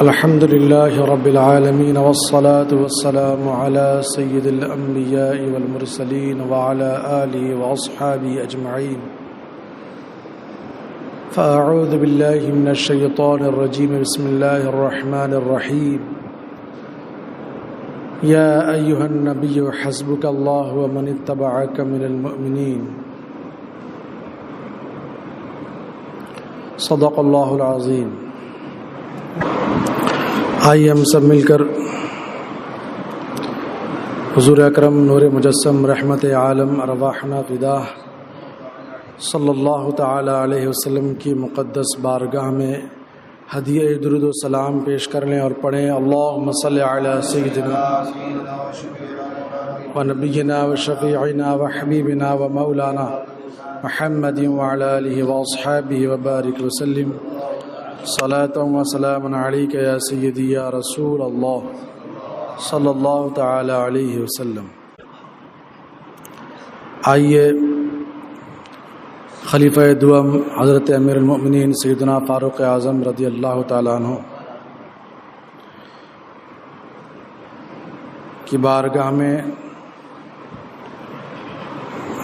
الحمد لله رب العالمين والصلاة والسلام على سيد الأنبياء والمرسلين وعلى آله وأصحابه أجمعين. فأعوذ بالله من الشيطان الرجيم. بسم الله الرحمن الرحيم. يا أيها النبي حسبك الله ومن اتبعك من المؤمنين. صدق الله العظيم. آئیے ہم سب مل کر حضور اکرم نور مجسم رحمت عالم ارواحنا فداہ صلی اللہ تعالی علیہ وسلم کی مقدس بارگاہ میں ہدیہ درود و سلام پیش کر لیں اور پڑھیں اللہم صلی علی سیدنا و نبینا و شفیعنا و حبیبنا و مولانا محمد وعلی آلہ و اصحابہ و بارک وسلم. صلاة و سلام علیک یا سیدی یا رسول اللہ صلی اللہ تعالی علیہ وسلم. آئیے خلیفہ دوم حضرت امیر المؤمنین سیدنا فاروق اعظم رضی اللہ تعالیٰ عنہ کی بارگاہ میں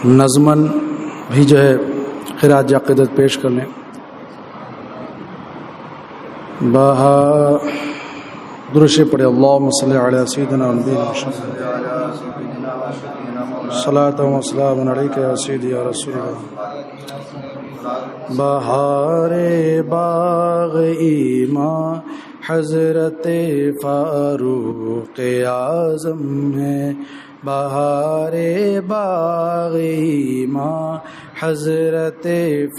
نظمن بھی جو ہے خراج عقیدت پیش کر لیں. درشِ پڑھے اللہم صلی علی سیدنا نبینا صلاۃ و سلام علیک یا سیدی یا رسول اللہ. بہار باغ ایمان حضرت فاروق اعظم ہے. بہار باغ ایمان حضرت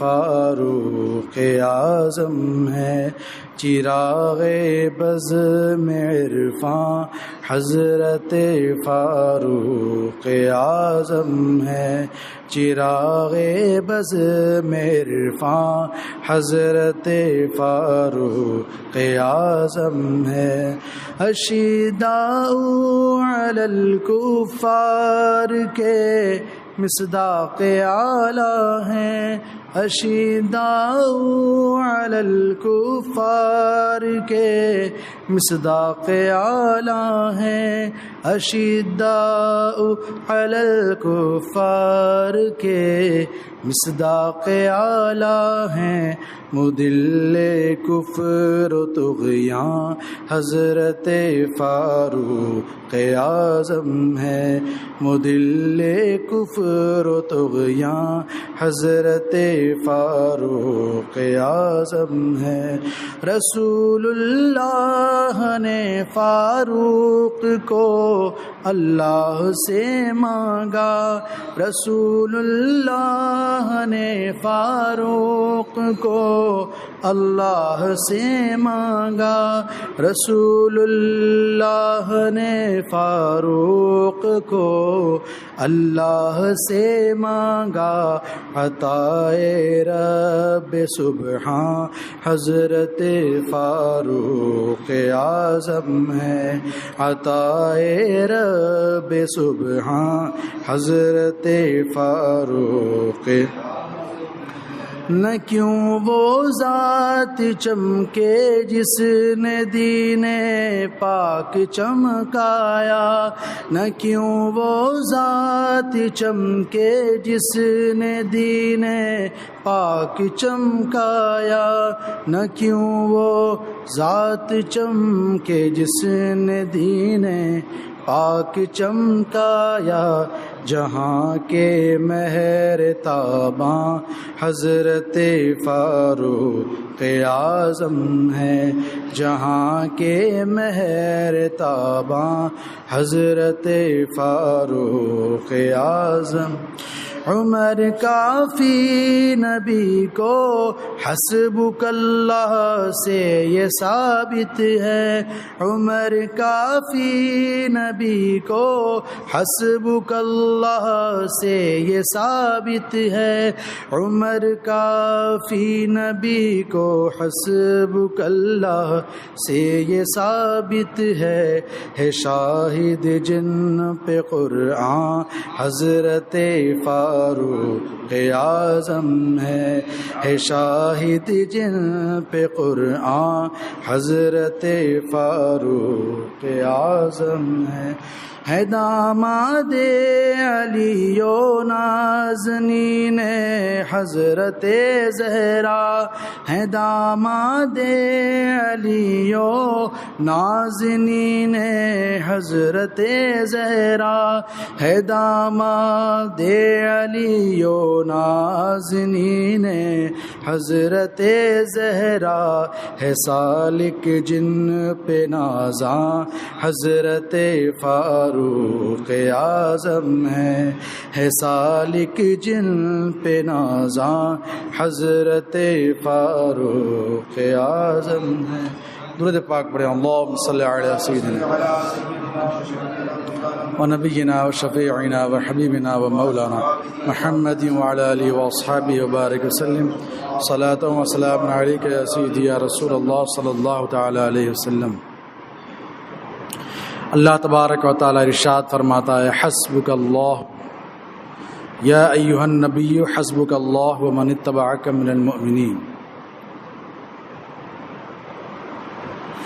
فاروق اعظم ہے. چراغ بزم عرفاں حضرت فاروق اعظم ہے. چراغ بزم عرفاں حضرت فاروق اعظم ہے. اشداء علی الکفار کے مصداق اعلیٰ ہیں. اشداء علی الکفار کے مصداق اعلیٰ ہیں. اشداء علی الکفار کے مصداق اعلیٰ ہیں. مدل کفر و طغیان حضرت فاروق اعظم ہے. مدل کفر و طغیان حضرت فاروق اعظم ہے. رسول اللہ نے فاروق کو اللہ سے مانگا. رسول اللہ نے فاروق کو اللہ سے مانگا. رسول اللہ نے فاروق کو اللہ سے مانگا. عطائے رب سبحان حضرت فاروق اعظم ہے. عطائے رب سبحان حضرت فاروق. نہ کیوں وہ ذات چمکے جس نے دین پاک چمکایا. نہ کیوں وہ ذات چمکے جس نے دین پاک چمکایا. نہ کیوں وہ ذات چمکے جس نے دین پاک چمکایا. جہاں کے مہر تاباں حضرت فاروق اعظم ہے. جہاں کے مہر تاباں حضرت فاروق اعظم. عمر کافی نبی کو حسبک اللہ سے یہ ثابت ہے. عمر کافی نبی کو حسبک اللہ سے یہ ثابت ہے. عمر کافی نبی کو حسبک اللہ سے یہ ثابت ہے. شاہد جن پہ قرآن حضرت فاروق فاروق اعظم ہے شاہد جن پہ قرآن حضرت فاروق اعظم ہے داماد علی و نازنین حضرت زہرا ہے داماد علی و نازنین حضرت زہرا ہے داماد علی و نازنین حضرت زہرا ہے سالک جن پہ نازاں حضرت فاروق اعظم ہے سالک جن پہ نازاں حضرت فاروق اعظم ہے۔ درود پاک پڑھیں، اللہم صلی علی سیدنا و نبینا و شفیعنا و حبیبنا و مولانا محمد وعلی آلہ و اصحابہ وبارک وسلم، صلاۃ و سلام علیک یا سیدی یا رسول اللہ صلی اللہ تعالی علیہ وسلم۔ اللہ تبارک و تعالی ارشاد فرماتا ہے، حسبک اللہ یا ایھا النبی حسبک اللہ ومن اتبعک من المؤمنین،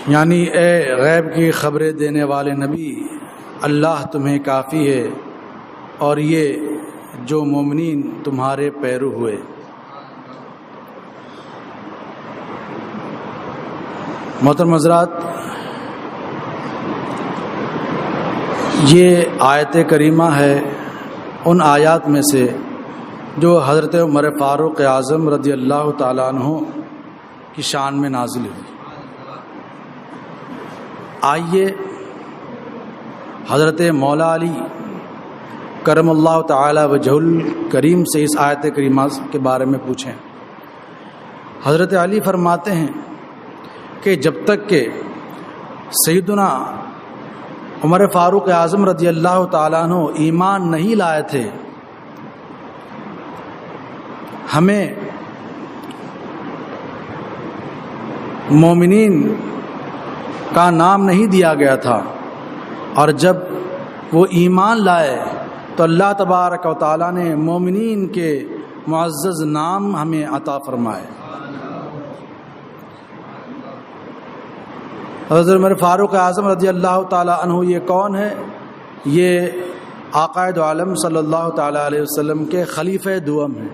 یعنی اے غیب کی خبریں دینے والے نبی، اللہ تمہیں کافی ہے اور یہ جو مومنین تمہارے پیرو ہوئے۔ محترم حضرات، یہ آیت کریمہ ہے ان آیات میں سے جو حضرت عمر فاروق اعظم رضی اللہ تعالیٰ عنہ کی شان میں نازل ہوئی۔ آئیے حضرت مولا علی کرم اللہ تعالی وجہ الکریم سے اس آیت کریمہ کے بارے میں پوچھیں۔ حضرت علی فرماتے ہیں کہ جب تک کہ سیدنا عمر فاروق اعظم رضی اللہ تعالیٰ عنہ ایمان نہیں لائے تھے، ہمیں مومنین کا نام نہیں دیا گیا تھا، اور جب وہ ایمان لائے تو اللہ تبارک و تعالیٰ نے مومنین کے معزز نام ہمیں عطا فرمائے۔ حضرت عمر فاروق اعظم رضی اللہ تعالیٰ عنہ یہ کون ہے؟ یہ آقا دو عالم صلی اللہ تعالیٰ علیہ وسلم کے خلیفہ دوم ہیں۔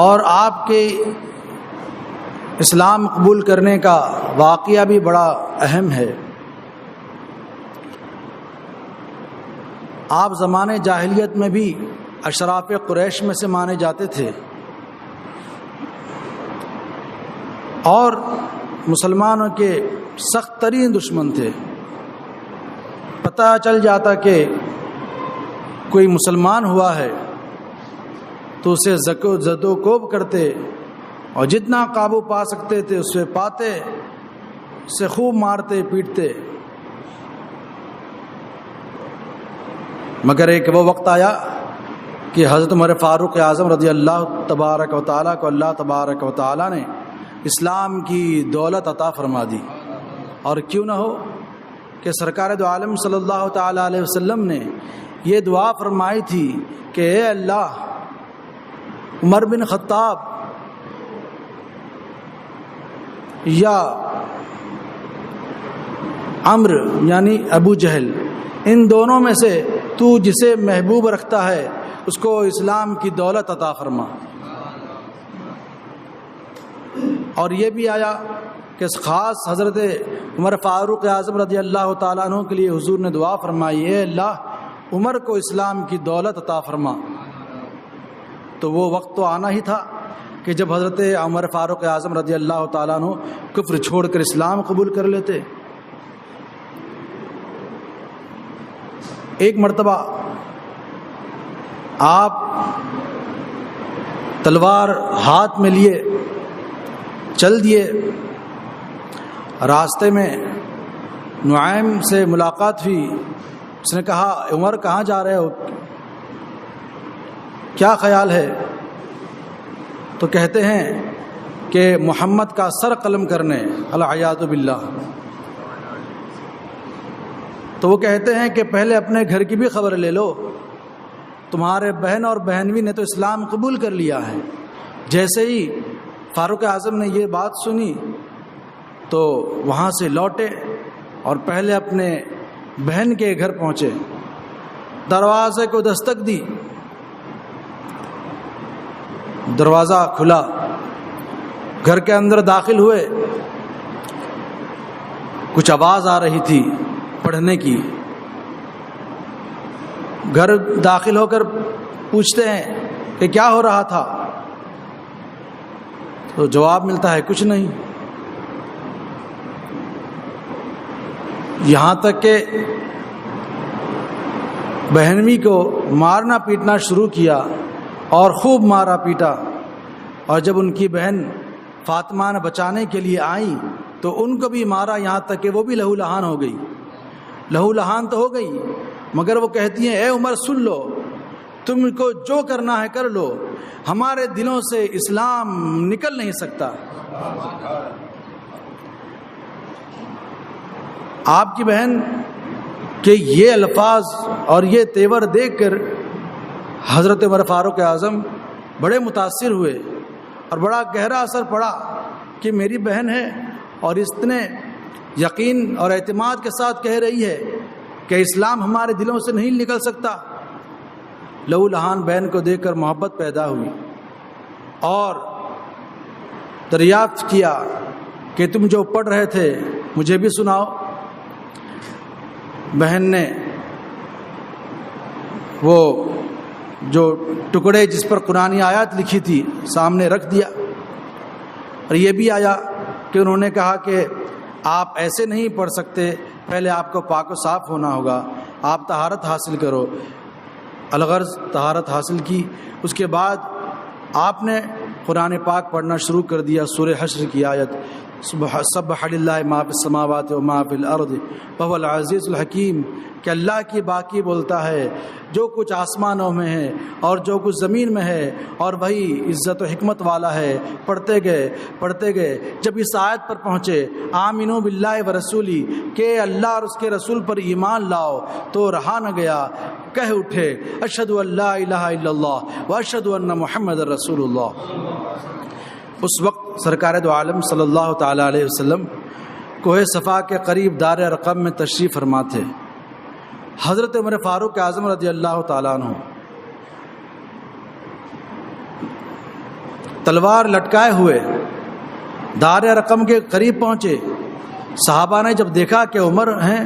اور آپ کے اسلام قبول کرنے کا واقعہ بھی بڑا اہم ہے۔ آپ زمانے جاہلیت میں بھی اشراف قریش میں سے مانے جاتے تھے، اور مسلمانوں کے سخت ترین دشمن تھے۔ پتہ چل جاتا کہ کوئی مسلمان ہوا ہے تو اسے زد و کوب کرتے، اور جتنا قابو پا سکتے تھے اس پہ پاتے، اسے خوب مارتے پیٹتے۔ مگر ایک وہ وقت آیا کہ حضرت عمر فاروق اعظم رضی اللہ تبارک و تعالیٰ کو اللہ تبارک و تعالیٰ نے اسلام کی دولت عطا فرما دی۔ اور کیوں نہ ہو کہ سرکار دو عالم صلی اللہ تعالیٰ علیہ وسلم نے یہ دعا فرمائی تھی کہ اے اللہ، عمر بن خطاب یا عمر یعنی ابو جہل، ان دونوں میں سے تو جسے محبوب رکھتا ہے اس کو اسلام کی دولت عطا فرما۔ اور یہ بھی آیا کہ خاص حضرت عمر فاروق اعظم رضی اللہ تعالیٰ عنہ کے لیے حضور نے دعا فرمائی، اے اللہ عمر کو اسلام کی دولت عطا فرما۔ تو وہ وقت تو آنا ہی تھا کہ جب حضرت عمر فاروق اعظم رضی اللہ تعالیٰ عنہ کفر چھوڑ کر اسلام قبول کر لیتے۔ ایک مرتبہ آپ تلوار ہاتھ میں لیے چل دیے، راستے میں نعیم سے ملاقات ہوئی۔ اس نے کہا، عمر کہاں جا رہے ہو، کیا خیال ہے؟ تو کہتے ہیں کہ محمد کا سر قلم کرنے، العیاذ باللہ۔ تو وہ کہتے ہیں کہ پہلے اپنے گھر کی بھی خبر لے لو، تمہارے بہن اور بہنوئی نے تو اسلام قبول کر لیا ہے۔ جیسے ہی فاروق اعظم نے یہ بات سنی تو وہاں سے لوٹے اور پہلے اپنے بہن کے گھر پہنچے، دروازے کو دستک دی، دروازہ کھلا، گھر کے اندر داخل ہوئے، کچھ آواز آ رہی تھی پڑھنے کی۔ گھر داخل ہو کر پوچھتے ہیں کہ کیا ہو رہا تھا، تو جواب ملتا ہے کچھ نہیں۔ یہاں تک کہ بہنوئی کو مارنا پیٹنا شروع کیا اور خوب مارا پیٹا، اور جب ان کی بہن فاطمہ نے بچانے کے لیے آئیں تو ان کو بھی مارا، یہاں تک کہ وہ بھی لہو لہان ہو گئی۔ لہو لہان تو ہو گئی، مگر وہ کہتی ہیں اے عمر سن لو، تم کو جو کرنا ہے کر لو، ہمارے دلوں سے اسلام نکل نہیں سکتا۔ آپ کی بہن کے یہ الفاظ اور یہ تیور دیکھ کر حضرت عمر فاروق اعظم بڑے متاثر ہوئے اور بڑا گہرا اثر پڑا کہ میری بہن ہے اور اتنے یقین اور اعتماد کے ساتھ کہہ رہی ہے کہ اسلام ہمارے دلوں سے نہیں نکل سکتا۔ لہو لہان بہن کو دیکھ کر محبت پیدا ہوئی اور دریافت کیا کہ تم جو پڑھ رہے تھے مجھے بھی سناؤ۔ بہن نے وہ جو ٹکڑے جس پر قرآنی آیات لکھی تھی سامنے رکھ دیا، اور یہ بھی آیا کہ انہوں نے کہا کہ آپ ایسے نہیں پڑھ سکتے، پہلے آپ کو پاک و صاف ہونا ہوگا، آپ طہارت حاصل کرو۔ الغرض طہارت حاصل کی، اس کے بعد آپ نے قرآن پاک پڑھنا شروع کر دیا۔ سورہ حشر کی آیت سبح للہ ما فی السماوات و ما فی الارض وهو العزیز الحکیم، کہ اللہ کی باقی بولتا ہے جو کچھ آسمانوں میں ہے اور جو کچھ زمین میں ہے، اور وہی عزت و حکمت والا ہے۔ پڑھتے گئے جب اس آیت پر پہنچے آمنو باللہ و رسولی، کہ اللہ اور اس کے رسول پر ایمان لاؤ، تو رہا نہ گیا، کہہ اٹھے اشہد ان لا الہ الا اللہ و اشہد ان محمد رسول اللہ۔ اس وقت سرکار دو عالم صلی اللہ تعالی علیہ وسلم کوہ صفا کے قریب دار ارقم میں تشریف فرما تھے۔ حضرت عمر فاروق اعظم رضی اللہ تعالیٰ عنہ تلوار لٹکائے ہوئے دار ارقم کے قریب پہنچے۔ صحابہ نے جب دیکھا کہ عمر ہیں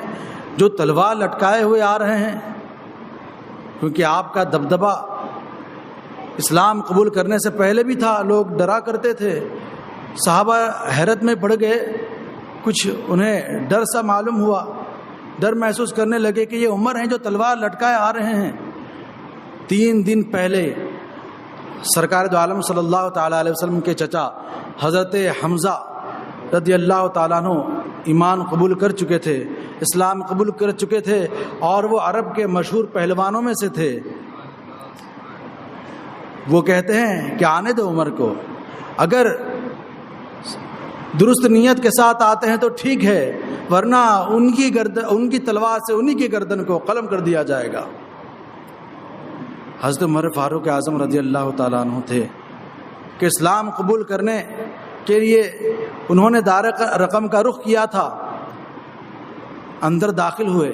جو تلوار لٹکائے ہوئے آ رہے ہیں، کیونکہ آپ کا دبدبہ اسلام قبول کرنے سے پہلے بھی تھا، لوگ ڈرا کرتے تھے، صحابہ حیرت میں پڑ گئے، کچھ انہیں ڈر سا معلوم ہوا، ڈر محسوس کرنے لگے کہ یہ عمر ہیں جو تلوار لٹکائے آ رہے ہیں۔ 3 دن پہلے سرکار دو عالم صلی اللہ تعالیٰ علیہ وسلم کے چچا حضرت حمزہ رضی اللہ تعالیٰ عنہ ایمان قبول کر چکے تھے، اسلام قبول کر چکے تھے، اور وہ عرب کے مشہور پہلوانوں میں سے تھے۔ وہ کہتے ہیں کہ آنے دو عمر کو، اگر درست نیت کے ساتھ آتے ہیں تو ٹھیک ہے، ورنہ ان کی تلوار سے انہی کی گردن کو قلم کر دیا جائے گا۔ حضرت عمر فاروق اعظم رضی اللہ تعالیٰ عنہ تھے کہ اسلام قبول کرنے کے لیے انہوں نے دار رقم کا رخ کیا تھا، اندر داخل ہوئے۔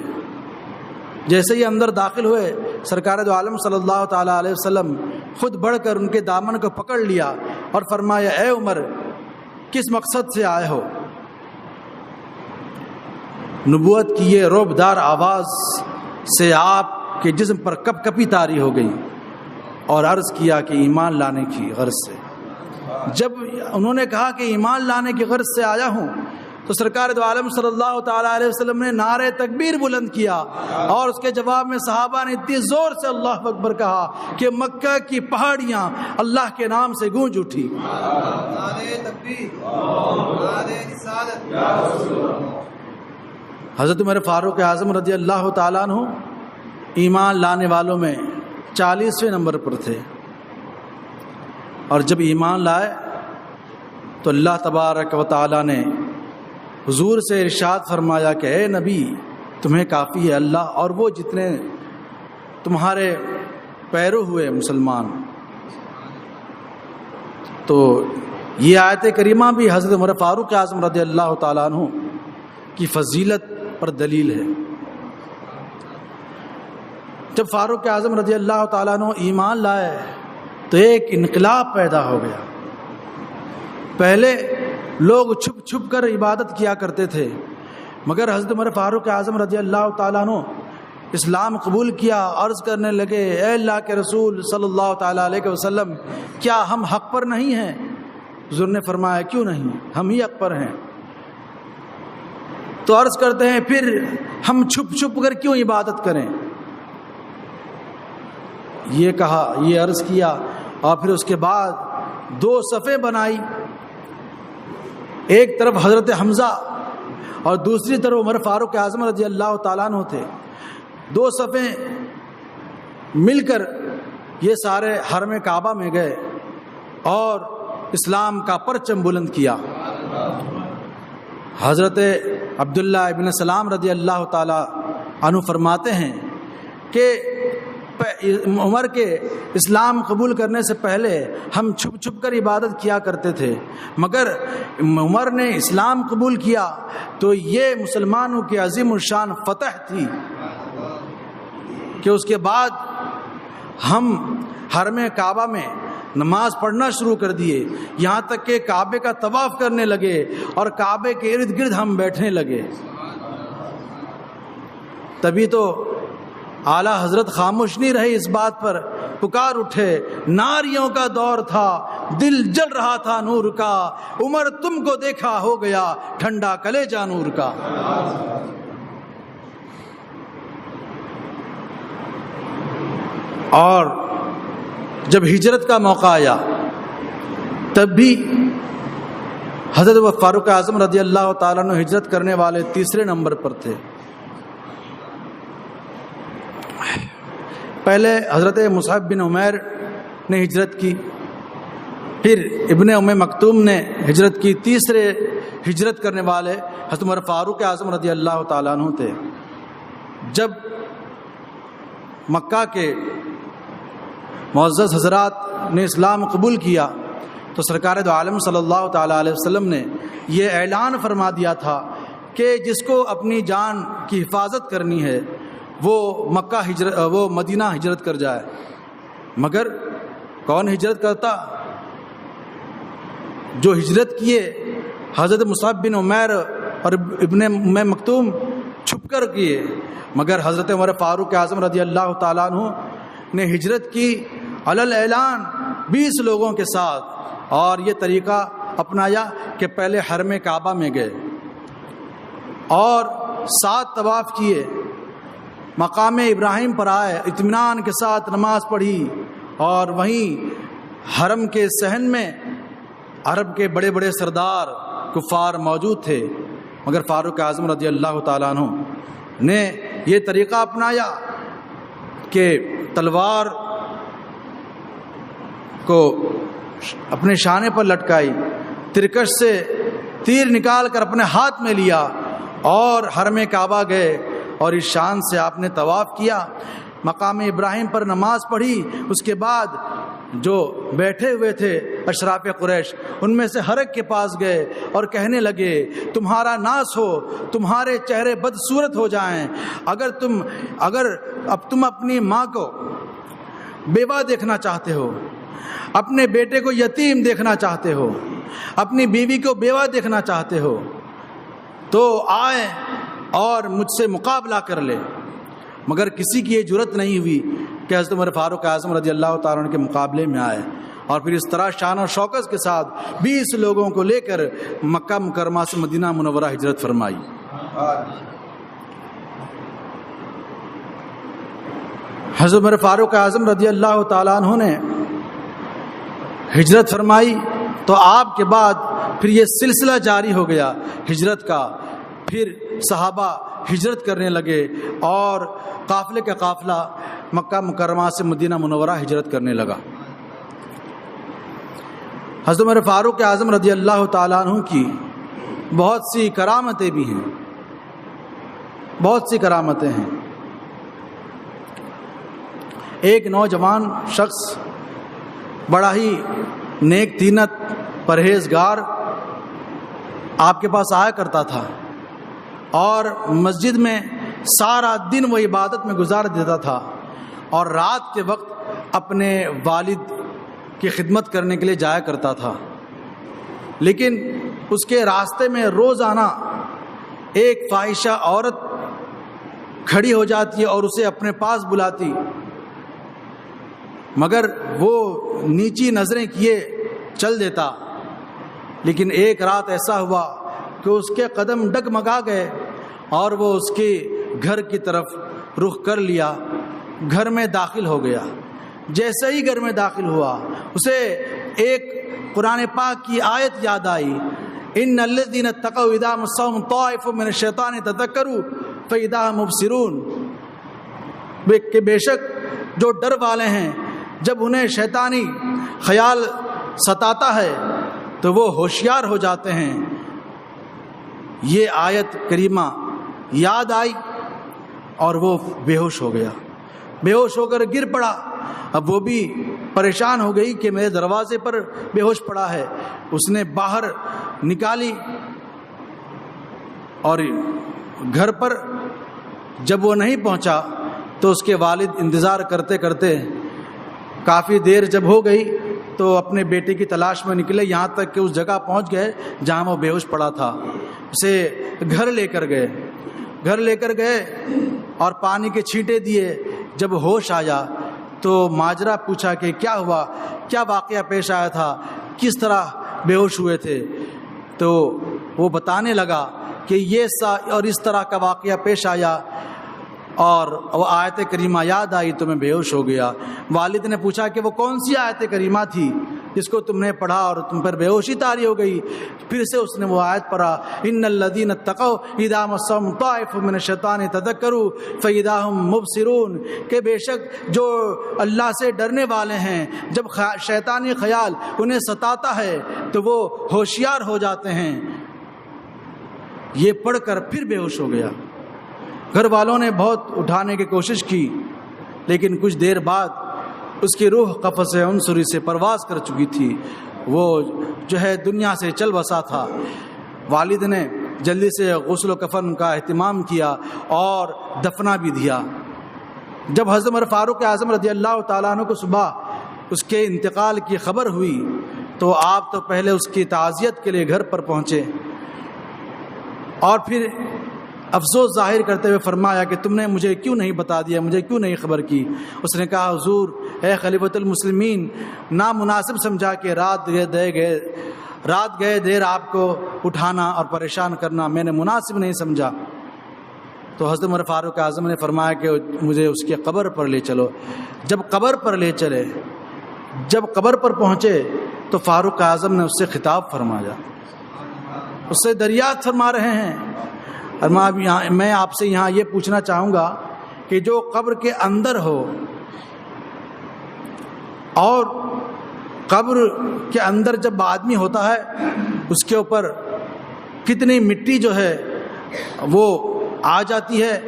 جیسے ہی اندر داخل ہوئے سرکار دو عالم صلی اللہ تعالیٰ علیہ وسلم خود بڑھ کر ان کے دامن کو پکڑ لیا اور فرمایا اے عمر کس مقصد سے آئے ہو؟ نبوت کی یہ رعبدار آواز سے آپ کے جسم پر کپ کپی طاری ہو گئی، اور عرض کیا کہ ایمان لانے کی غرض سے۔ جب انہوں نے کہا کہ ایمان لانے کی غرض سے آیا ہوں، تو سرکار دو عالم صلی اللہ تعالیٰ علیہ وسلم نے نعرہ تکبیر بلند کیا، اور اس کے جواب میں صحابہ نے اتنی زور سے اللہ اکبر کہا کہ مکہ کی پہاڑیاں اللہ کے نام سے گونج اٹھی۔ حضرت عمر فاروق اعظم رضی اللہ تعالیٰ عنہ ایمان لانے والوں میں 40ویں نمبر پر تھے، اور جب ایمان لائے تو اللہ تبارک و تعالیٰ نے حضور سے ارشاد فرمایا کہ اے نبی تمہیں کافی ہے اللہ اور وہ جتنے تمہارے پیرو ہوئے مسلمان۔ تو یہ آیت کریمہ بھی حضرت عمر فاروق اعظم رضی اللہ تعالیٰ عنہ کی فضیلت پر دلیل ہے۔ جب فاروق اعظم رضی اللہ تعالیٰ عنہ ایمان لائے تو ایک انقلاب پیدا ہو گیا۔ پہلے لوگ چھپ چھپ کر عبادت کیا کرتے تھے، مگر حضرت عمر فاروق اعظم رضی اللہ تعالیٰ عنہ اسلام قبول کیا، عرض کرنے لگے اے اللہ کے رسول صلی اللہ تعالیٰ علیہ وسلم، کیا ہم حق پر نہیں ہیں؟ حضور نے فرمایا کیوں نہیں، ہم ہی حق پر ہیں۔ تو عرض کرتے ہیں پھر ہم چھپ چھپ کر کیوں عبادت کریں؟ یہ کہا، یہ عرض کیا، اور پھر اس کے بعد دو صفیں بنائی، ایک طرف حضرت حمزہ اور دوسری طرف عمر فاروق اعظم رضی اللہ تعالیٰ عنہ تھے۔ دو صفیں مل کر یہ سارے حرم کعبہ میں گئے اور اسلام کا پرچم بلند کیا۔ حضرت عبداللہ ابن سلام رضی اللہ تعالیٰ عنہ فرماتے ہیں کہ عمر کے اسلام قبول کرنے سے پہلے ہم چھپ چھپ کر عبادت کیا کرتے تھے، مگر عمر نے اسلام قبول کیا تو یہ مسلمانوں کی عظیم الشان فتح تھی کہ اس کے بعد ہم حرم کعبہ میں نماز پڑھنا شروع کر دیے، یہاں تک کہ کعبے کا طواف کرنے لگے اور کعبے کے ارد گرد ہم بیٹھنے لگے۔ تبھی تو اعلیٰ حضرت خاموش نہیں رہے، اس بات پر پکار اٹھے، ناریوں کا دور تھا، دل جل رہا تھا نور کا، عمر تم کو دیکھا ہو گیا ٹھنڈا کلیجہ نور کا۔ اور جب ہجرت کا موقع آیا تب بھی حضرت فاروق اعظم رضی اللہ تعالیٰ عنہ ہجرت کرنے والے تیسرے نمبر پر تھے۔ پہلے حضرت مصعب بن عمیر نے ہجرت کی، پھر ابن ام مکتوم نے ہجرت کی، تیسرے ہجرت کرنے والے حضرت عمر فاروق اعظم رضی اللہ تعالیٰ عنہ تھے۔ جب مکہ کے معزز حضرات نے اسلام قبول کیا تو سرکار دو عالم صلی اللہ تعالیٰ علیہ وسلم نے یہ اعلان فرما دیا تھا کہ جس کو اپنی جان کی حفاظت کرنی ہے وہ مدینہ ہجرت کر جائے۔ مگر کون ہجرت کرتا؟ جو ہجرت کیے حضرت مصعب بن عمیر اور ابن ام مکتوم چھپ کر کیے، مگر حضرت عمر فاروق اعظم رضی اللہ تعالیٰ عنہ نے ہجرت کی علل اعلان 20 لوگوں کے ساتھ، اور یہ طریقہ اپنایا کہ پہلے حرم کعبہ میں گئے اور 7 طواف کیے، مقام ابراہیم پر آئے، اطمینان کے ساتھ نماز پڑھی، اور وہیں حرم کے صحن میں عرب کے بڑے بڑے سردار کفار موجود تھے، مگر فاروق اعظم رضی اللہ تعالیٰ عنہ نے یہ طریقہ اپنایا کہ تلوار کو اپنے شانے پر لٹکائی، ترکش سے تیر نکال کر اپنے ہاتھ میں لیا اور حرم کعبہ گئے، اور اس شان سے آپ نے طواف کیا، مقام ابراہیم پر نماز پڑھی۔ اس کے بعد جو بیٹھے ہوئے تھے اشراف قریش، ان میں سے ہر ایک کے پاس گئے اور کہنے لگے تمہارا ناس ہو، تمہارے چہرے بدصورت ہو جائیں، اگر اب تم اپنی ماں کو بیوہ دیکھنا چاہتے ہو، اپنے بیٹے کو یتیم دیکھنا چاہتے ہو، اپنی بیوی کو بیوہ دیکھنا چاہتے ہو، تو آئے اور مجھ سے مقابلہ کر لے۔ مگر کسی کی یہ جرت نہیں ہوئی کہ حضرت عمر فاروق اعظم رضی اللہ تعالیٰ عنہ کے مقابلے میں آئے، اور پھر اس طرح شان و شوکت کے ساتھ 20 لوگوں کو لے کر مکہ مکرمہ سے مدینہ منورہ ہجرت فرمائی۔ حضرت عمر فاروق اعظم رضی اللہ تعالیٰ عنہ نے ہجرت فرمائی تو آپ کے بعد پھر یہ سلسلہ جاری ہو گیا ہجرت کا، پھر صحابہ ہجرت کرنے لگے اور قافلے کا قافلہ مکہ مکرمہ سے مدینہ منورہ ہجرت کرنے لگا۔ حضرت عمر فاروق اعظم رضی اللہ تعالیٰ عنہ کی بہت سی کرامتیں بھی ہیں، بہت سی کرامتیں ہیں۔ ایک نوجوان شخص بڑا ہی نیک تینت پرہیزگار آپ کے پاس آیا کرتا تھا اور مسجد میں سارا دن وہ عبادت میں گزار دیتا تھا اور رات کے وقت اپنے والد کی خدمت کرنے کے لیے جایا کرتا تھا، لیکن اس کے راستے میں روزانہ ایک فاحشہ عورت کھڑی ہو جاتی اور اسے اپنے پاس بلاتی، مگر وہ نیچی نظریں کیے چل دیتا۔ لیکن ایک رات ایسا ہوا کہ اس کے قدم ڈگمگا گئے اور وہ اس کے گھر کی طرف رخ کر لیا، گھر میں داخل ہو گیا۔ جیسے ہی گھر میں داخل ہوا اسے ایک قرآن پاک کی آیت یاد آئی، ان الذین اتقوا اذا مسهم طائف من الشیطان تذکروا فاذا هم مبصرون، کہ بے شک جو ڈر والے ہیں جب انہیں شیطانی خیال ستاتا ہے تو وہ ہوشیار ہو جاتے ہیں۔ یہ آیت کریمہ یاد آئی اور وہ بے ہوش ہو گیا، بے ہوش ہو کر گر پڑا۔ اب وہ بھی پریشان ہو گئی کہ میرے دروازے پر بے ہوش پڑا ہے۔ اس نے باہر نکالی اور گھر پر جب وہ نہیں پہنچا تو اس کے والد انتظار کرتے کرتے کافی دیر جب ہو گئی تو اپنے بیٹے کی تلاش میں نکلے، یہاں تک کہ اس جگہ پہنچ گئے جہاں وہ بے ہوش پڑا تھا۔ اسے گھر لے کر گئے اور پانی کے چھینٹے دیے۔ جب ہوش آیا تو ماجرا پوچھا کہ کیا ہوا، کیا واقعہ پیش آیا تھا، کس طرح بے ہوش ہوئے تھے؟ تو وہ بتانے لگا کہ یہ اور اس طرح کا واقعہ پیش آیا اور وہ آیت کریمہ یاد آئی تو میں بے ہوش ہو گیا۔ والد نے پوچھا کہ وہ کون سی آیت کریمہ تھی جس کو تم نے پڑھا اور تم پر بے ہوشی طاری ہو گئی؟ پھر سے اس نے وہ آیت پڑھا، ان الذین اتقوا اذا مسهم طائف من الشیطان تذکروا فاذا هم مبصرون، کہ بے شک جو اللہ سے ڈرنے والے ہیں جب شیطانی خیال انہیں ستاتا ہے تو وہ ہوشیار ہو جاتے ہیں۔ یہ پڑھ کر پھر بے ہوش ہو گیا۔ گھر والوں نے بہت اٹھانے کی کوشش کی لیکن کچھ دیر بعد اس کی روح قفس عنصری سے پرواز کر چکی تھی، وہ جو ہے دنیا سے چل بسا تھا۔ والد نے جلدی سے غسل و کفن کا اہتمام کیا اور دفنا بھی دیا۔ جب حضرت عمر فاروق اعظم رضی اللہ تعالیٰ عنہ کو صبح اس کے انتقال کی خبر ہوئی تو آپ تو پہلے اس کی تعزیت کے لیے گھر پر پہنچے اور پھر افسوس ظاہر کرتے ہوئے فرمایا کہ تم نے مجھے کیوں نہیں بتا دیا، مجھے کیوں نہیں خبر کی؟ اس نے کہا حضور اے خلیفۃ المسلمین، نامناسب سمجھا کہ رات گئے دیر آپ کو اٹھانا اور پریشان کرنا میں نے مناسب نہیں سمجھا۔ تو حضرت عمر فاروق اعظم نے فرمایا کہ مجھے اس کی قبر پر لے چلو۔ جب قبر پر لے چلے، جب قبر پر پہنچے تو فاروق اعظم نے اس سے خطاب فرمایا، اس سے دریافت فرما رہے ہیں۔ اور میں آپ سے یہاں یہ پوچھنا چاہوں گا کہ جو قبر کے اندر ہو اور قبر کے اندر جب آدمی ہوتا ہے اس کے اوپر کتنی مٹی جو ہے وہ آ جاتی ہے،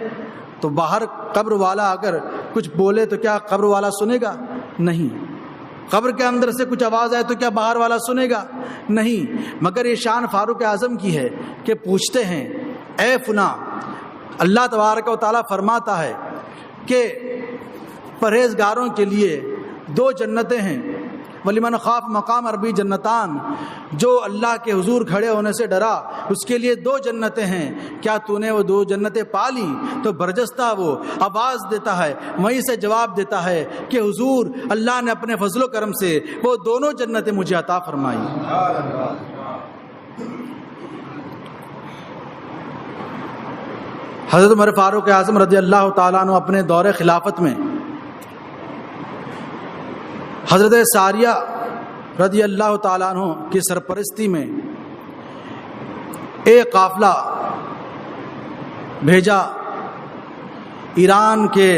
تو باہر قبر والا اگر کچھ بولے تو کیا قبر والا سنے گا؟ نہیں۔ قبر کے اندر سے کچھ آواز آئے تو کیا باہر والا سنے گا؟ نہیں۔ مگر یہ شان فاروق اعظم کی ہے کہ پوچھتے ہیں اے فلاں، اللہ تبارک و تعالیٰ فرماتا ہے کہ پرہیزگاروں کے لیے 2 جنتیں ہیں، وَلِمَنْ خَافَ مَقَامَ رَبِّهِ جنتان، جو اللہ کے حضور کھڑے ہونے سے ڈرا اس کے لیے 2 جنتیں ہیں۔ کیا تو نے وہ 2 جنتیں پا لی؟ تو برجستہ وہ آواز دیتا ہے، وہیں سے جواب دیتا ہے کہ حضور اللہ نے اپنے فضل و کرم سے وہ دونوں جنتیں مجھے عطا فرمائی۔ حضرت عمر فاروق اعظم رضی اللہ تعالیٰ عنہ اپنے دور خلافت میں حضرت ساریہ رضی اللہ تعالیٰ عنہ کی سرپرستی میں ایک قافلہ بھیجا ایران کے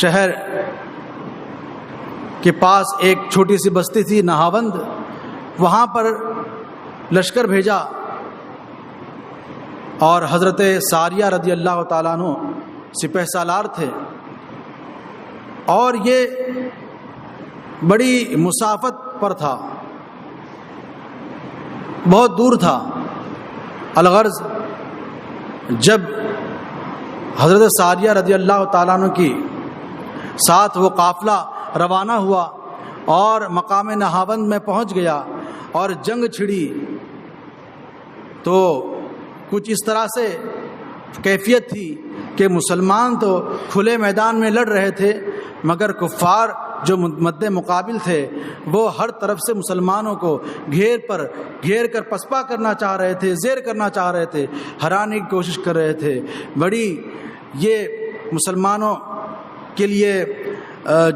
شہر کے پاس ایک چھوٹی سی بستی تھی نہاوند، وہاں پر لشکر بھیجا اور حضرت ساریہ رضی اللہ تعالیٰ عنہ سپہ سالار تھے، اور یہ بڑی مسافت پر تھا، بہت دور تھا۔ الغرض جب حضرت ساریہ رضی اللہ تعالیٰ عنہ کی ساتھ وہ قافلہ روانہ ہوا اور مقام نہاوند میں پہنچ گیا اور جنگ چھڑی، تو کچھ اس طرح سے کیفیت تھی کہ مسلمان تو کھلے میدان میں لڑ رہے تھے، مگر کفار جو مد مقابل تھے وہ ہر طرف سے مسلمانوں کو گھیر کر پسپا کرنا چاہ رہے تھے، زیر کرنا چاہ رہے تھے، ہرانے کی کوشش کر رہے تھے۔ بڑی یہ مسلمانوں کے لیے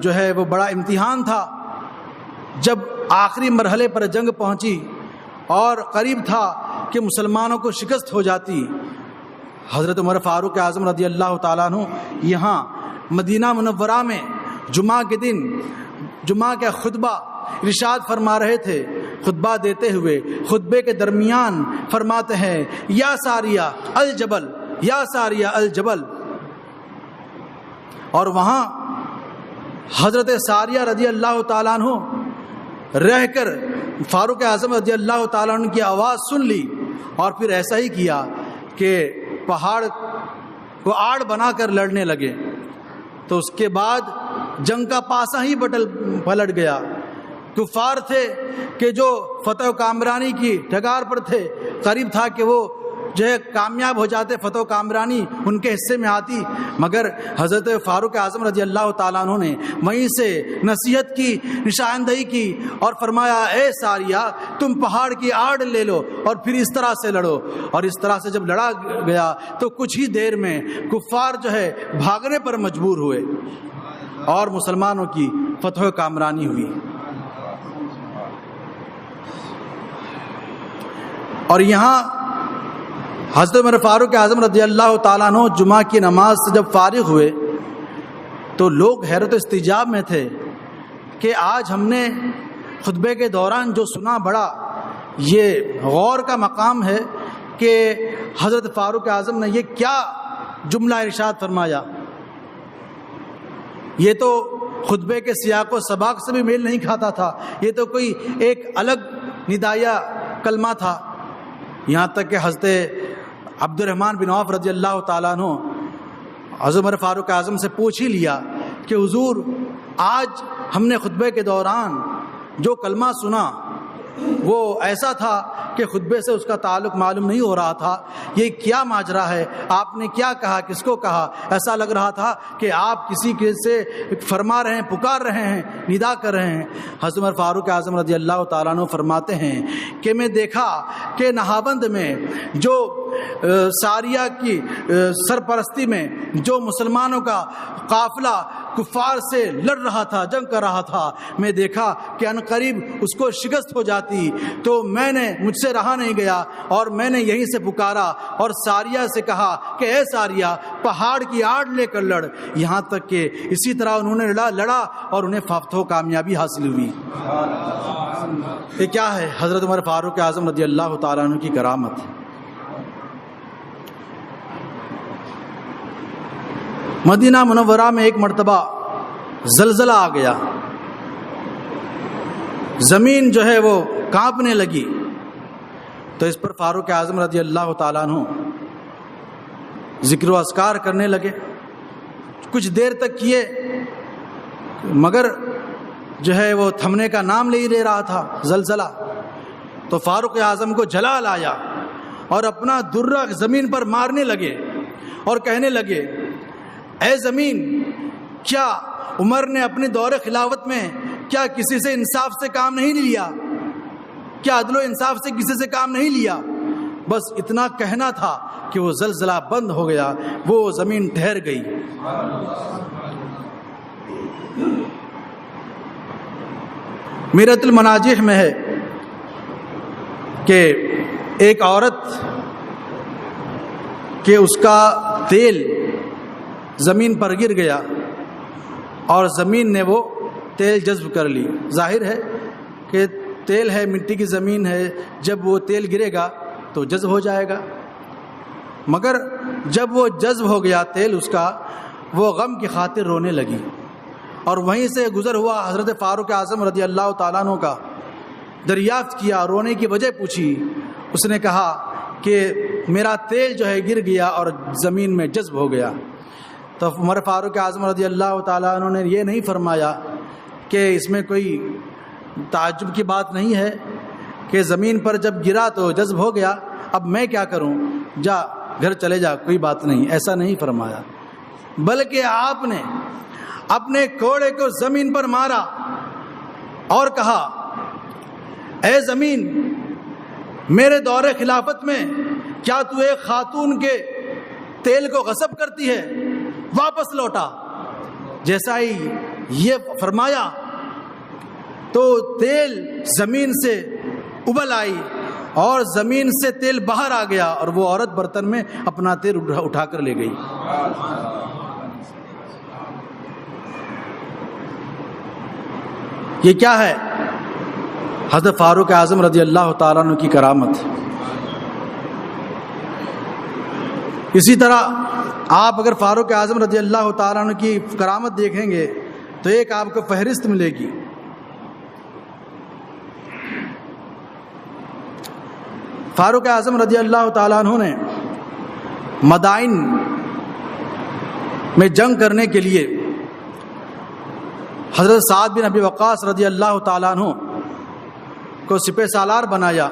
جو ہے وہ بڑا امتحان تھا۔ جب آخری مرحلے پر جنگ پہنچی اور قریب تھا کہ مسلمانوں کو شکست ہو جاتی، حضرت عمر فاروق اعظم رضی اللہ تعالیٰ عنہ یہاں مدینہ منورہ میں جمعہ کے دن جمعہ کا خطبہ ارشاد فرما رہے تھے۔ خطبہ دیتے ہوئے خطبے کے درمیان فرماتے ہیں، یا ساریہ الجبل، یا ساریہ الجبل، اور وہاں حضرت ساریہ رضی اللہ تعالیٰ عنہ رہ کر فاروق اعظم رضی اللہ تعالیٰ عنہ کی آواز سن لی، اور پھر ایسا ہی کیا کہ پہاڑ کو آڑ بنا کر لڑنے لگے۔ تو اس کے بعد جنگ کا پاسا ہی پلٹ گیا۔ کفار تھے کہ جو فتح و کامرانی کی ڈگار پر تھے، قریب تھا کہ وہ جو ہے کامیاب ہو جاتے، فتح و کامرانی ان کے حصے میں آتی، مگر حضرت فاروق اعظم رضی اللہ تعالیٰ عنہ نے وہیں سے نصیحت کی، نشاندہی کی اور فرمایا، اے ساریہ تم پہاڑ کی آڑ لے لو اور پھر اس طرح سے لڑو۔ اور اس طرح سے جب لڑا گیا تو کچھ ہی دیر میں کفار جو ہے بھاگنے پر مجبور ہوئے اور مسلمانوں کی فتح و کامرانی ہوئی۔ اور یہاں حضرت عمر فاروق اعظم رضی اللہ تعالیٰ عنہ جمعہ کی نماز سے جب فارغ ہوئے تو لوگ حیرت و استعجاب میں تھے کہ آج ہم نے خطبے کے دوران جو سنا، بڑا یہ غور کا مقام ہے کہ حضرت فاروق اعظم نے یہ کیا جملہ ارشاد فرمایا۔ یہ تو خطبے کے سیاق و سباق سے بھی میل نہیں کھاتا تھا، یہ تو کوئی ایک الگ ندائیہ کلمہ تھا۔ یہاں تک کہ حضرت عبد الرحمن بن عوف رضی اللہ تعالیٰ عنہ حضرت عمر فاروق اعظم سے پوچھ ہی لیا کہ حضور آج ہم نے خطبے کے دوران جو کلمہ سنا وہ ایسا تھا کہ خطبے سے اس کا تعلق معلوم نہیں ہو رہا تھا، یہ کیا ماجرا ہے، آپ نے کیا کہا، کس کو کہا؟ ایسا لگ رہا تھا کہ آپ کسی کے سے فرما رہے ہیں، پکار رہے ہیں، ندا کر رہے ہیں۔ حضرت عمر فاروق اعظم رضی اللہ تعالیٰ عنہ فرماتے ہیں کہ میں دیکھا کہ نہاوند میں جو ساریہ کی سرپرستی میں جو مسلمانوں کا قافلہ کفار سے لڑ رہا تھا، جنگ کر رہا تھا، میں دیکھا کہ ان قریب اس کو شکست ہو جاتی، تو میں نے مجھ سے رہا نہیں گیا اور میں نے یہیں سے پکارا اور ساریہ سے کہا کہ اے ساریہ پہاڑ کی آڑ لے کر لڑ، یہاں تک کہ اسی طرح انہوں نے لڑا اور انہیں فتح و کامیابی حاصل ہوئی۔ یہ کیا ہے؟ حضرت عمر فاروق اعظم رضی اللہ تعالیٰ عنہ کی کرامت۔ مدینہ منورہ میں ایک مرتبہ زلزلہ آ گیا، زمین جو ہے وہ کانپنے لگی، تو اس پر فاروق اعظم رضی اللہ تعالیٰ عنہ ذکر و اذکار کرنے لگے، کچھ دیر تک کیے، مگر جو ہے وہ تھمنے کا نام نہیں لے رہا تھا زلزلہ۔ تو فاروق اعظم کو جلال آیا اور اپنا درہ زمین پر مارنے لگے اور کہنے لگے، اے زمین، کیا عمر نے اپنے دور خلافت میں کیا کسی سے انصاف سے کام نہیں لیا؟ کیا عدل و انصاف سے کسی سے کام نہیں لیا؟ بس اتنا کہنا تھا کہ وہ زلزلہ بند ہو گیا، وہ زمین ٹھہر گئی۔ میرۃ المناجح میں ہے کہ ایک عورت کہ اس کا تیل زمین پر گر گیا اور زمین نے وہ تیل جذب کر لی۔ ظاہر ہے کہ تیل ہے، مٹی کی زمین ہے، جب وہ تیل گرے گا تو جذب ہو جائے گا۔ مگر جب وہ جذب ہو گیا تیل اس کا، وہ غم کی خاطر رونے لگی، اور وہیں سے گزر ہوا حضرت فاروق اعظم رضی اللہ تعالیٰ عنہ کا دریافت کیا، رونے کی وجہ پوچھی۔ اس نے کہا کہ میرا تیل جو ہے گر گیا اور زمین میں جذب ہو گیا۔ تو عمر فاروق اعظم رضی اللہ تعالیٰ عنہ نے یہ نہیں فرمایا کہ اس میں کوئی تعجب کی بات نہیں ہے کہ زمین پر جب گرا تو جذب ہو گیا، اب میں کیا کروں، جا گھر چلے جا، کوئی بات نہیں، ایسا نہیں فرمایا، بلکہ آپ نے اپنے کوڑے کو زمین پر مارا اور کہا، اے زمین، میرے دور خلافت میں کیا تو ایک خاتون کے تیل کو غصب کرتی ہے، واپس لوٹا۔ جیسا ہی یہ فرمایا تو تیل زمین سے ابل آئی اور زمین سے تیل باہر آ گیا، اور وہ عورت برتن میں اپنا تیل اٹھا کر لے گئی۔ یہ کیا ہے؟ حضرت فاروق اعظم رضی اللہ تعالیٰ عنہ کی کرامت۔ اسی طرح آپ اگر فاروق اعظم رضی اللہ تعالیٰ عنہ کی کرامت دیکھیں گے تو ایک آپ کو فہرست ملے گی۔ فاروق اعظم رضی اللہ تعالیٰ عنہ نے مدائن میں جنگ کرنے کے لیے حضرت سعد بن ابی وقاص رضی اللہ تعالیٰ عنہ کو سپہ سالار بنایا،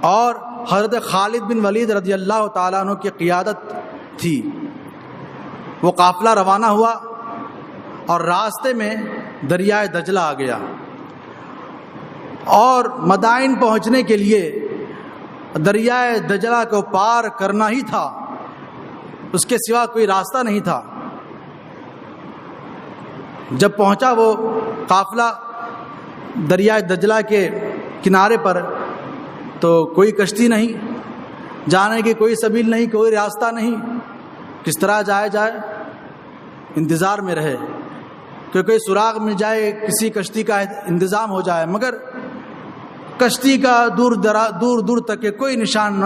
اور حضرت خالد بن ولید رضی اللہ تعالیٰ عنہ کی قیادت تھی۔ وہ قافلہ روانہ ہوا اور راستے میں دریائے دجلہ آ گیا، اور مدائن پہنچنے کے لیے دریائے دجلہ کو پار کرنا ہی تھا، اس کے سوا کوئی راستہ نہیں تھا۔ جب پہنچا وہ قافلہ دریائے دجلہ کے کنارے پر تو کوئی کشتی نہیں، جانے کی کوئی سبیل نہیں، کوئی راستہ نہیں، کس طرح جائے، انتظار میں رہے کہ کوئی سراغ مل جائے، کسی کشتی کا انتظام ہو جائے، مگر کشتی کا دور تک کے کوئی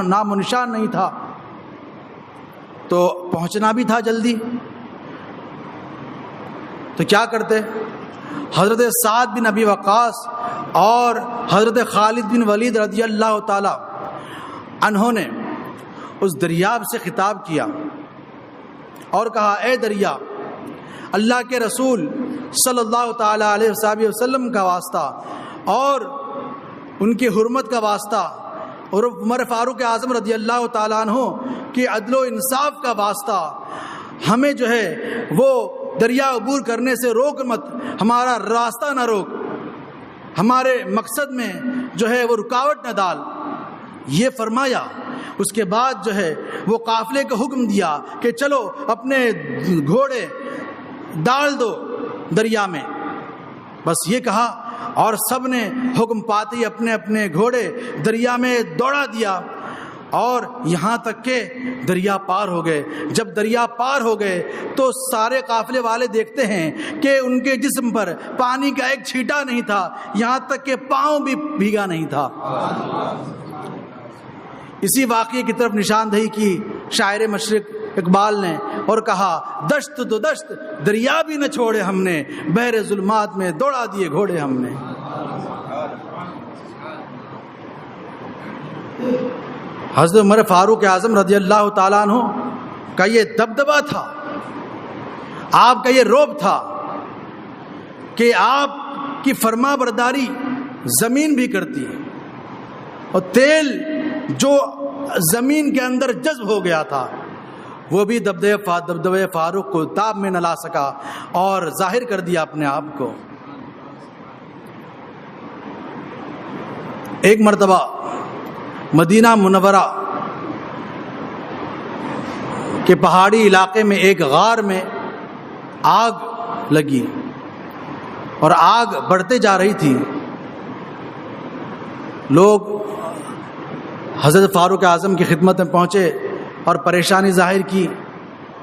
نام و نشان نہیں تھا۔ تو پہنچنا بھی تھا جلدی، تو کیا کرتے؟ حضرت سعد بن ابی وقاص اور حضرت خالد بن ولید رضی اللہ تعالی عنہ نے اس دریاب سے خطاب کیا اور کہا، اے دریا، اللہ کے رسول صلی اللہ تعالی علیہ وسلم کا واسطہ اور ان کی حرمت کا واسطہ اور عمر فاروق اعظم رضی اللہ تعالیٰ عنہ کی عدل و انصاف کا واسطہ، ہمیں جو ہے وہ دریا عبور کرنے سے روک مت، ہمارا راستہ نہ روک، ہمارے مقصد میں جو ہے وہ رکاوٹ نہ ڈال۔ یہ فرمایا، اس کے بعد جو ہے وہ قافلے کو حکم دیا کہ چلو اپنے گھوڑے ڈال دو دریا میں، بس یہ کہا، اور سب نے حکم پاتے ہی اپنے اپنے گھوڑے دریا میں دوڑا دیا، اور یہاں تک کہ دریا پار ہو گئے۔ جب دریا پار ہو گئے تو سارے قافلے والے دیکھتے ہیں کہ ان کے جسم پر پانی کا ایک چھینٹا نہیں تھا، یہاں تک کہ پاؤں بھی بھیگا نہیں تھا۔ اسی واقعے کی طرف نشاندہی کی شاعر مشرق اقبال نے اور کہا، دشت تو دشت دریا بھی نہ چھوڑے ہم نے، بحر ظلمات میں دوڑا دیے گھوڑے ہم نے۔ حضرت عمر فاروق اعظم رضی اللہ تعالیٰ عنہ کا یہ دبدبہ تھا، آپ کا یہ رعب تھا کہ آپ کی فرما برداری زمین بھی کرتی ہے، اور تیل جو زمین کے اندر جذب ہو گیا تھا وہ بھی دبدبے فاروق کو تاب میں نہ لا سکا اور ظاہر کر دیا اپنے آپ کو۔ ایک مرتبہ مدینہ منورہ کے پہاڑی علاقے میں ایک غار میں آگ لگی اور آگ بڑھتے جا رہی تھی۔ لوگ حضرت فاروق اعظم کی خدمت میں پہنچے اور پریشانی ظاہر کی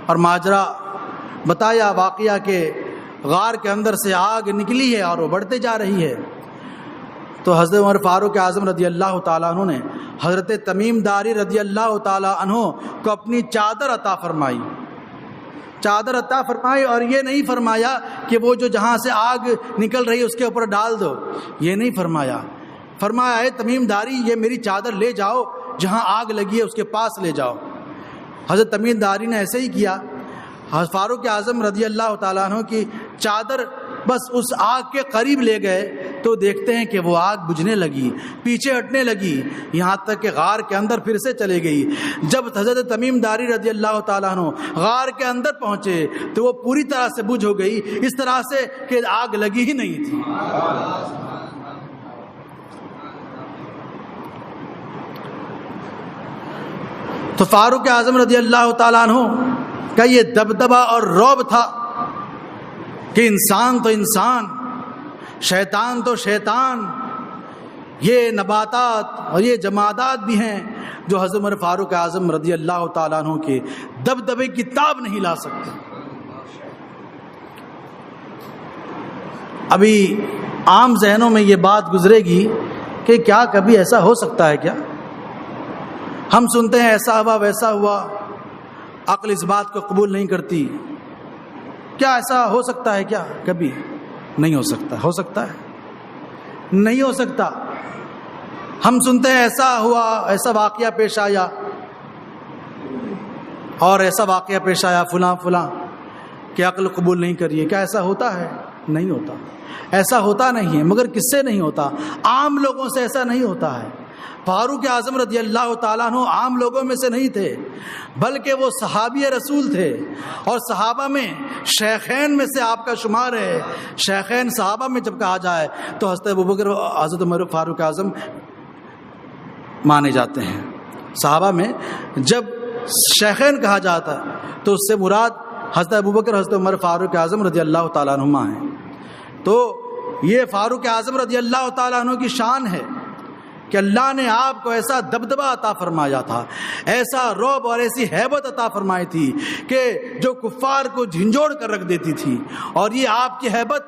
اور ماجرا بتایا، واقعہ کہ غار کے اندر سے آگ نکلی ہے اور وہ بڑھتے جا رہی ہے۔ تو حضرت عمر فاروق اعظم رضی اللہ تعالیٰ عنہ نے حضرت تمیم داری رضی اللہ تعالی عنہ کو اپنی چادر عطا فرمائی، چادر عطا فرمائی، اور یہ نہیں فرمایا کہ وہ جو جہاں سے آگ نکل رہی ہے اس کے اوپر ڈال دو، یہ نہیں فرمایا۔ فرمایا اے تمیم داری یہ میری چادر لے جاؤ، جہاں آگ لگی ہے اس کے پاس لے جاؤ۔ حضرت تمیم داری نے ایسے ہی کیا۔ فاروق اعظم رضی اللہ تعالیٰ عنہ کی چادر بس اس آگ کے قریب لے گئے تو دیکھتے ہیں کہ وہ آگ بجھنے لگی، پیچھے ہٹنے لگی، یہاں تک کہ غار کے اندر پھر سے چلے گئی۔ جب حضرت تمیم داری رضی اللہ تعالیٰ عنہ غار کے اندر پہنچے تو وہ پوری طرح سے بجھ ہو گئی، اس طرح سے کہ آگ لگی ہی نہیں تھی۔ تو فاروق اعظم رضی اللہ تعالیٰ عنہ کا یہ دبدبہ اور رعب تھا کہ انسان تو انسان، شیطان تو شیطان، یہ نباتات اور یہ جمادات بھی ہیں جو حضرت عمر فاروق اعظم رضی اللہ تعالیٰ عنہ کے دبدبے کی تاب نہیں لا سکتے۔ ابھی عام ذہنوں میں یہ بات گزرے گی کہ کیا کبھی ایسا ہو سکتا ہے کیا؟ ہم سنتے ہیں ایسا ہوا ویسا ہوا، عقل اس بات کو قبول نہیں کرتی۔ کیا ایسا ہو سکتا ہے کیا؟ کبھی نہیں ہو سکتا۔ ہو سکتا ہے؟ نہیں ہو سکتا۔ ہم سنتے ہیں ایسا ہوا، ایسا واقعہ پیش آیا اور ایسا واقعہ پیش آیا فلاں فلاں، کہ عقل قبول نہیں کریے۔ کیا ایسا ہوتا ہے؟ نہیں ہوتا۔ ایسا ہوتا نہیں ہے، مگر کس سے نہیں ہوتا؟ عام لوگوں سے ایسا نہیں ہوتا ہے۔ فاروق اعظم رضی اللہ تعالیٰ عنہ عام لوگوں میں سے نہیں تھے، بلکہ وہ صحابی رسول تھے، اور صحابہ میں شیخین میں سے آپ کا شمار ہے۔ شیخین صحابہ میں جب کہا جائے تو حضرت ابوبکر حضرت عمر فاروق اعظم مانے جاتے ہیں۔ صحابہ میں جب شیخین کہا جاتا تو اس سے مراد حضرت ابوبکر حضرت عمر فاروق اعظم رضی اللہ تعالیٰ عنہما ہیں۔ تو یہ فاروق اعظم رضی اللہ تعالیٰ عنہ کی شان ہے کہ اللہ نے آپ کو ایسا دبدبہ عطا فرمایا تھا، ایسا رعب اور ایسی ہیبت عطا فرمائی تھی کہ جو کفار کو جھنجھوڑ کر رکھ دیتی تھی، اور یہ آپ کی ہیبت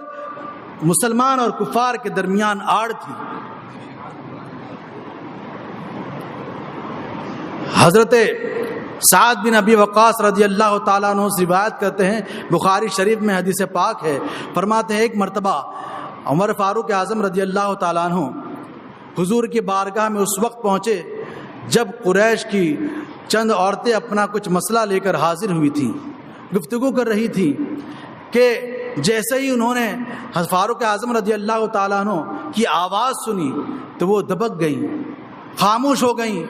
مسلمان اور کفار کے درمیان آڑ تھی۔ حضرت سعد بن ابی وقاص رضی اللہ تعالیٰ عنہ سے روایت کرتے ہیں، بخاری شریف میں حدیث پاک ہے، فرماتے ہیں ایک مرتبہ عمر فاروق اعظم رضی اللہ تعالیٰ عنہ حضور کی بارگاہ میں اس وقت پہنچے جب قریش کی چند عورتیں اپنا کچھ مسئلہ لے کر حاضر ہوئی تھیں، گفتگو کر رہی تھیں، کہ جیسے ہی انہوں نے فاروق اعظم رضی اللہ تعالیٰ عنہ کی آواز سنی تو وہ دبک گئیں، خاموش ہو گئیں۔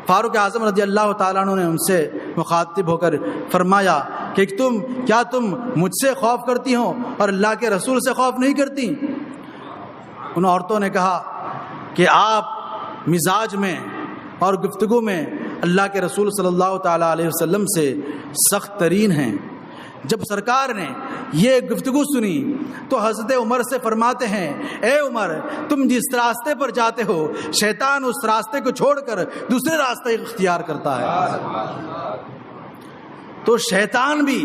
فاروق اعظم رضی اللہ تعالیٰ عنہ نے ان سے مخاطب ہو کر فرمایا کہ کیا تم مجھ سے خوف کرتی ہو اور اللہ کے رسول سے خوف نہیں کرتی؟ ان عورتوں نے کہا کہ آپ مزاج میں اور گفتگو میں اللہ کے رسول صلی اللہ تعالیٰ علیہ وسلم سے سخت ترین ہیں۔ جب سرکار نے یہ گفتگو سنی تو حضرت عمر سے فرماتے ہیں، اے عمر، تم جس راستے پر جاتے ہو شیطان اس راستے کو چھوڑ کر دوسرے راستے اختیار کرتا ہے۔ تو شیطان بھی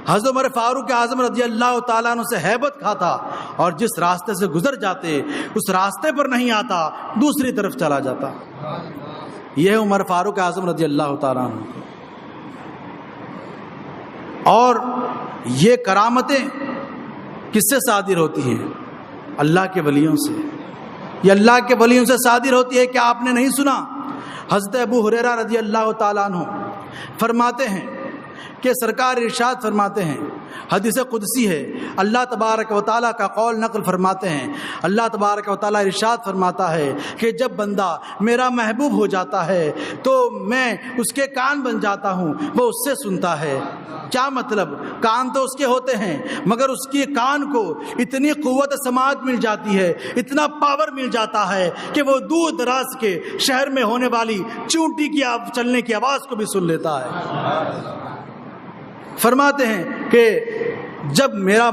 حضرت عمر فاروق اعظم رضی اللہ تعالیٰ عنہ سے ہیبت کھاتا، اور جس راستے سے گزر جاتے اس راستے پر نہیں آتا، دوسری طرف چلا جاتا۔ یہ عمر فاروق اعظم رضی اللہ تعالیٰ عنہ۔ اور یہ کرامتیں کس سے صادر ہوتی ہیں؟ اللہ کے ولیوں سے۔ یہ اللہ کے ولیوں سے صادر ہوتی ہے۔ کیا آپ نے نہیں سنا؟ حضرت ابو ہریرہ رضی اللہ تعالیٰ عنہ فرماتے ہیں کہ سرکار ارشاد فرماتے ہیں، حدیث قدسی ہے، اللہ تبارک و تعالیٰ کا قول نقل فرماتے ہیں، اللہ تبارک و تعالیٰ ارشاد فرماتا ہے کہ جب بندہ میرا محبوب ہو جاتا ہے تو میں اس کے کان بن جاتا ہوں، وہ اس سے سنتا ہے۔ کیا مطلب؟ کان تو اس کے ہوتے ہیں، مگر اس کی کان کو اتنی قوت سماعت مل جاتی ہے، اتنا پاور مل جاتا ہے کہ وہ دور دراز کے شہر میں ہونے والی چونٹی کی چلنے کی آواز کو بھی سن لیتا ہے۔ فرماتے ہیں کہ جب میرا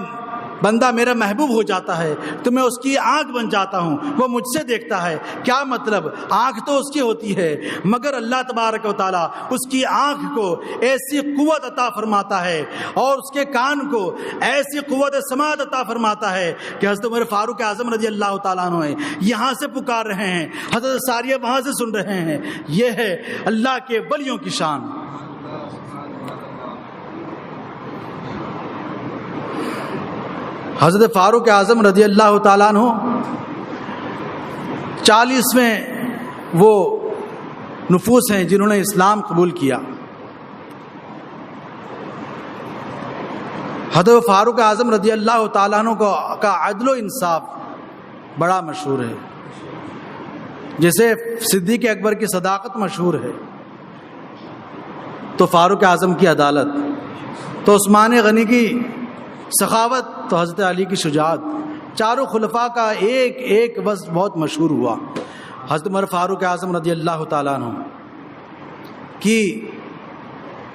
بندہ میرا محبوب ہو جاتا ہے تو میں اس کی آنکھ بن جاتا ہوں، وہ مجھ سے دیکھتا ہے۔ کیا مطلب؟ آنکھ تو اس کی ہوتی ہے، مگر اللہ تبارک و تعالیٰ اس کی آنکھ کو ایسی قوت عطا فرماتا ہے اور اس کے کان کو ایسی قوت سماعت عطا فرماتا ہے کہ حضرت عمر فاروق اعظم رضی اللہ تعالیٰ عنہ یہاں سے پکار رہے ہیں، حضرت ساریہ وہاں سے سن رہے ہیں۔ یہ ہے اللہ کے ولیوں کی شان۔ حضرت فاروق اعظم رضی اللہ تعالیٰ عنہ 40ویں وہ نفوس ہیں جنہوں نے اسلام قبول کیا۔ حضرت فاروق اعظم رضی اللہ تعالیٰ عنہ کا عدل و انصاف بڑا مشہور ہے، جیسے صدیق اکبر کی صداقت مشہور ہے، تو فاروق اعظم کی عدالت، تو عثمان غنی کی سخاوت، تو حضرت علی کی شجاعت، چاروں خلفاء کا ایک ایک وصف بہت مشہور ہوا۔ حضرت عمر فاروق اعظم رضی اللہ تعالیٰ عنہ کی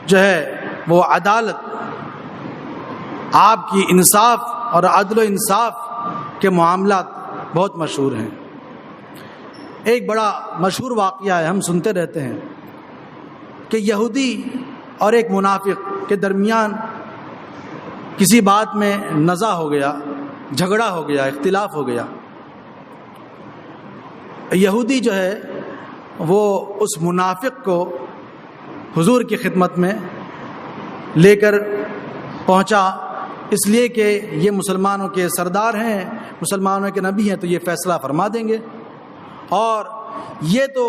جو ہے وہ عدالت، آپ کی انصاف اور عدل و انصاف کے معاملات بہت مشہور ہیں۔ ایک بڑا مشہور واقعہ ہے، ہم سنتے رہتے ہیں کہ یہودی اور ایک منافق کے درمیان کسی بات میں نزاع ہو گیا، جھگڑا ہو گیا، اختلاف ہو گیا۔ یہودی جو ہے وہ اس منافق کو حضور کی خدمت میں لے کر پہنچا، اس لیے کہ یہ مسلمانوں کے سردار ہیں، مسلمانوں کے نبی ہیں، تو یہ فیصلہ فرما دیں گے۔ اور یہ تو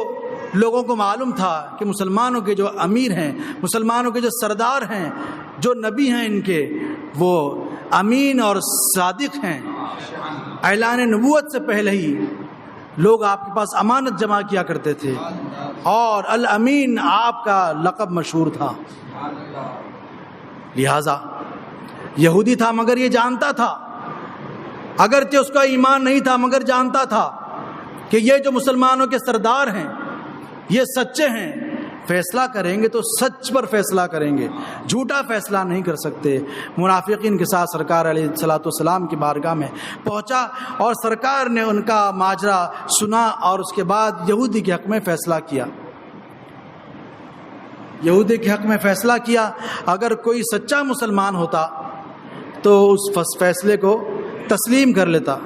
لوگوں کو معلوم تھا کہ مسلمانوں کے جو امیر ہیں، مسلمانوں کے جو سردار ہیں، جو نبی ہیں ان کے، وہ امین اور صادق ہیں۔ اعلان نبوت سے پہلے ہی لوگ آپ کے پاس امانت جمع کیا کرتے تھے، اور الامین آپ کا لقب مشہور تھا۔ لہذا یہودی تھا مگر یہ جانتا تھا، اگرچہ اس کا ایمان نہیں تھا مگر جانتا تھا کہ یہ جو مسلمانوں کے سردار ہیں یہ سچے ہیں، فیصلہ کریں گے تو سچ پر فیصلہ کریں گے، جھوٹا فیصلہ نہیں کر سکتے۔ منافقین کے ساتھ سرکار علیہ الصلوۃ والسلام کی بارگاہ میں پہنچا اور سرکار نے ان کا ماجرا سنا اور اس کے بعد یہودی کے حق میں فیصلہ کیا۔ یہودی کے حق میں فیصلہ کیا، اگر کوئی سچا مسلمان ہوتا تو اس فیصلے کو تسلیم کر لیتا،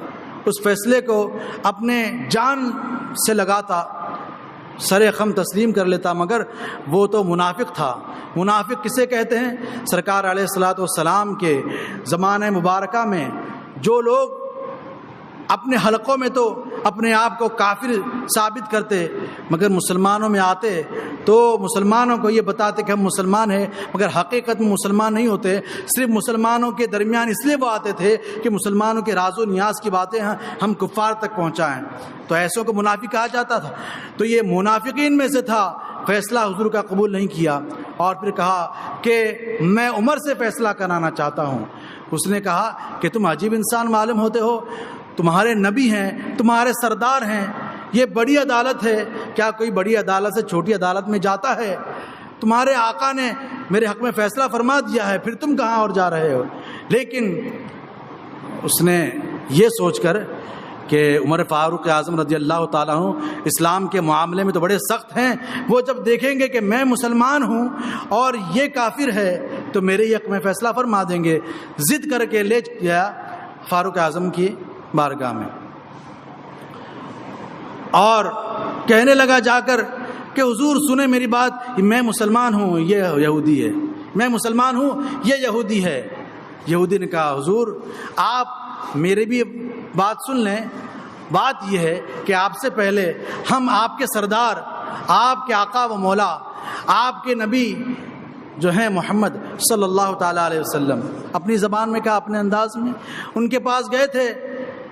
اس فیصلے کو اپنے جان سے لگاتا، سر خم تسلیم کر لیتا، مگر وہ تو منافق تھا۔ منافق کسے کہتے ہیں؟ سرکار علیہ الصلوۃ والسلام کے زمانہ مبارکہ میں جو لوگ اپنے حلقوں میں تو اپنے آپ کو کافر ثابت کرتے، مگر مسلمانوں میں آتے تو مسلمانوں کو یہ بتاتے کہ ہم مسلمان ہیں، مگر حقیقت میں مسلمان نہیں ہوتے، صرف مسلمانوں کے درمیان اس لیے وہ آتے تھے کہ مسلمانوں کے راز و نیاز کی باتیں ہم کفار تک پہنچائیں، تو ایسوں کو منافق کہا جاتا تھا۔ تو یہ منافقین میں سے تھا، فیصلہ حضور کا قبول نہیں کیا اور پھر کہا کہ میں عمر سے فیصلہ کرانا چاہتا ہوں۔ اس نے کہا کہ تم عجیب انسان معلوم ہوتے ہو، تمہارے نبی ہیں، تمہارے سردار ہیں، یہ بڑی عدالت ہے، کیا کوئی بڑی عدالت سے چھوٹی عدالت میں جاتا ہے؟ تمہارے آقا نے میرے حق میں فیصلہ فرما دیا ہے، پھر تم کہاں اور جا رہے ہو؟ لیکن اس نے یہ سوچ کر کہ عمر فاروق اعظم رضی اللہ تعالیٰ عنہ اسلام کے معاملے میں تو بڑے سخت ہیں، وہ جب دیکھیں گے کہ میں مسلمان ہوں اور یہ کافر ہے تو میرے حق میں فیصلہ فرما دیں گے، ضد کر کے لے گیا فاروق اعظم کی بارگاہ میں اور کہنے لگا جا کر کہ حضور سنیں میری بات، میں مسلمان ہوں، یہ یہودی ہے، میں مسلمان ہوں، یہ یہودی ہے۔ یہودی نے کہا حضور آپ میری بھی بات سن لیں، بات یہ ہے کہ آپ سے پہلے ہم آپ کے سردار، آپ کے آقا و مولا، آپ کے نبی جو ہیں محمد صلی اللہ تعالیٰ علیہ وسلم، اپنی زبان میں کہا، اپنے انداز میں، ان کے پاس گئے تھے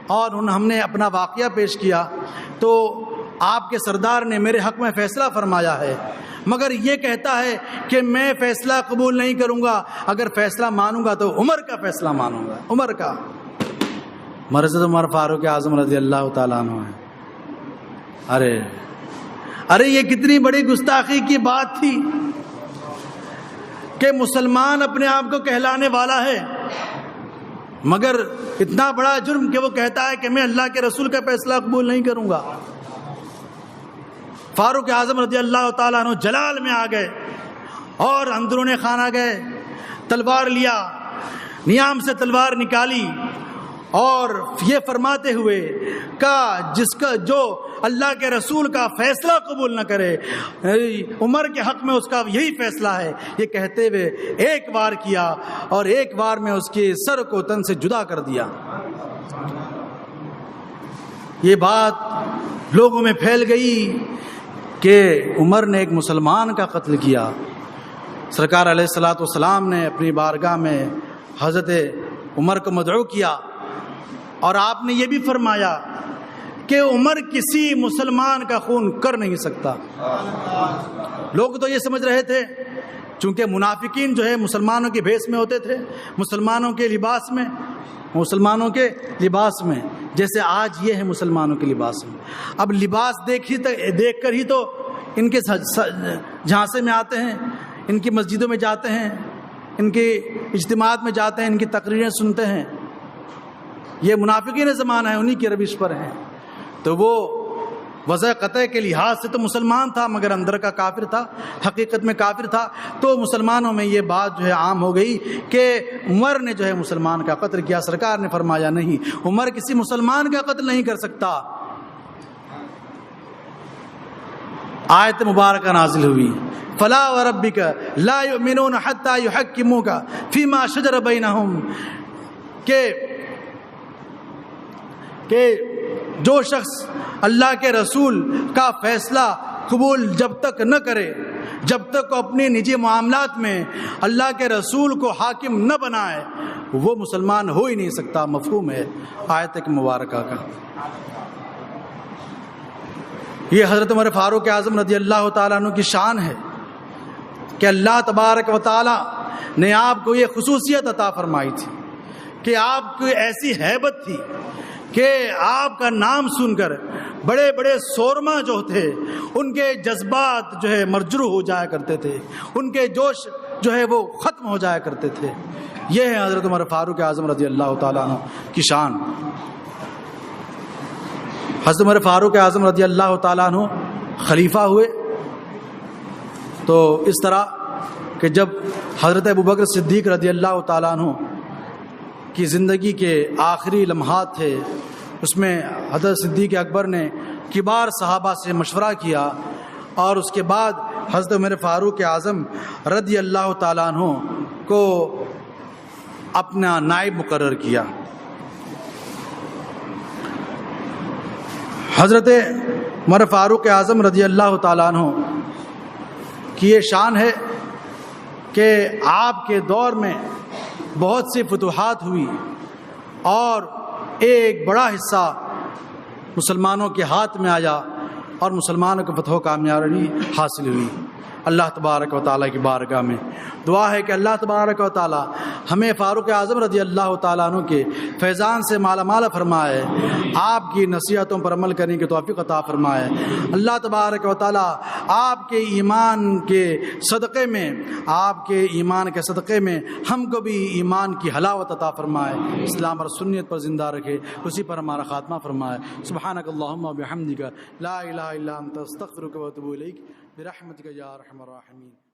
اور ہم نے اپنا واقعہ پیش کیا تو آپ کے سردار نے میرے حق میں فیصلہ فرمایا ہے، مگر یہ کہتا ہے کہ میں فیصلہ قبول نہیں کروں گا، اگر فیصلہ مانوں گا تو عمر کا فیصلہ مانوں گا، عمر کا۔ حضرت عمر فاروق اعظم رضی اللہ تعالیٰ عنہ ہے۔ ارے یہ کتنی بڑی گستاخی کی بات تھی کہ مسلمان اپنے آپ کو کہلانے والا ہے، مگر اتنا بڑا جرم کہ وہ کہتا ہے کہ میں اللہ کے رسول کا فیصلہ قبول نہیں کروں گا۔ فاروق اعظم رضی اللہ تعالیٰ عنہ جلال میں آ گئے اور اندرون خانہ گئے، تلوار لیا، نیام سے تلوار نکالی اور یہ فرماتے ہوئے کہا جس کا جو اللہ کے رسول کا فیصلہ قبول نہ کرے عمر کے حق میں اس کا یہی فیصلہ ہے، یہ کہتے ہوئے ایک وار کیا اور ایک وار میں اس کے سر کو تن سے جدا کر دیا۔ یہ بات لوگوں میں پھیل گئی کہ عمر نے ایک مسلمان کا قتل کیا۔ سرکار علیہ الصلوۃ والسلام نے اپنی بارگاہ میں حضرت عمر کو مدعو کیا اور آپ نے یہ بھی فرمایا کہ عمر کسی مسلمان کا خون کر نہیں سکتا۔ لوگ تو یہ سمجھ رہے تھے چونکہ منافقین جو ہے مسلمانوں کے بھیس میں ہوتے تھے، مسلمانوں کے لباس میں جیسے آج یہ ہے مسلمانوں کے لباس میں۔ اب لباس دیکھ کر ہی تو ان کے جھانسے میں آتے ہیں، ان کی مسجدوں میں جاتے ہیں، ان کے اجتماعات میں جاتے ہیں، ان کی تقریریں سنتے ہیں۔ یہ منافقین زمانہ ہے، انہی کی روش پر ہیں۔ تو وہ وضع قطع کے لحاظ سے تو مسلمان تھا مگر اندر کا کافر تھا، حقیقت میں کافر تھا۔ تو مسلمانوں میں یہ بات جو ہے عام ہو گئی کہ عمر نے جو ہے مسلمان کا قتل کیا۔ سرکار نے فرمایا نہیں، عمر کسی مسلمان کا قتل نہیں کر سکتا۔ آیت مبارکہ نازل ہوئی، فلا وربک لا یؤمنون حتی یحکموک فیما شجر بینہم، کہ جو شخص اللہ کے رسول کا فیصلہ قبول جب تک نہ کرے، جب تک وہ اپنے نجی معاملات میں اللہ کے رسول کو حاکم نہ بنائے، وہ مسلمان ہو ہی نہیں سکتا۔ مفہوم ہے آیت مبارکہ کا۔ یہ حضرت عمر فاروق اعظم رضی اللہ تعالیٰ عنہ کی شان ہے کہ اللہ تبارک و تعالیٰ نے آپ کو یہ خصوصیت عطا فرمائی تھی کہ آپ کو ایسی ہیبت تھی کہ آپ کا نام سن کر بڑے بڑے سورما جو تھے ان کے جذبات جو ہے مرجروح ہو جایا کرتے تھے، ان کے جوش جو ہے وہ ختم ہو جایا کرتے تھے۔ یہ ہے حضرت عمر فاروق اعظم رضی اللہ تعالیٰ عنہ کی شان۔ حضرت عمر فاروق اعظم رضی اللہ تعالیٰ عنہ خلیفہ ہوئے تو اس طرح کہ جب حضرت ابوبکر صدیق رضی اللہ تعالیٰ عنہ کی زندگی کے آخری لمحات تھے، اس میں حضرت صدیق اکبر نے کبار صحابہ سے مشورہ کیا اور اس کے بعد حضرت عمر فاروق اعظم رضی اللہ تعالیٰ عنہ کو اپنا نائب مقرر کیا۔ حضرت عمر فاروق اعظم رضی اللہ تعالیٰ عنہ کی یہ شان ہے کہ آپ کے دور میں بہت سی فتوحات ہوئی اور ایک بڑا حصہ مسلمانوں کے ہاتھ میں آیا اور مسلمانوں کو فتح و کامیابی حاصل ہوئی۔ اللہ تبارک و تعالیٰ کی بارگاہ میں دعا ہے کہ اللہ تبارک و تعالیٰ ہمیں فاروق اعظم رضی اللہ تعالیٰ عنہ کے فیضان سے مالا مال فرمائے، آپ کی نصیحتوں پر عمل کرنے کی توفیق عطا فرمائے۔ اللہ تبارک و تعالیٰ آپ کے ایمان کے صدقے میں ہم کو بھی ایمان کی حلاوت عطا فرمائے، اسلام اور سنت پر زندہ رکھے، اسی پر ہمارا خاتمہ فرمائے۔ سبحانک اللہم و بحمدک لا الہ الا انت استغفرک و اتوب الیک برحمتک یا ارحم الراحمین۔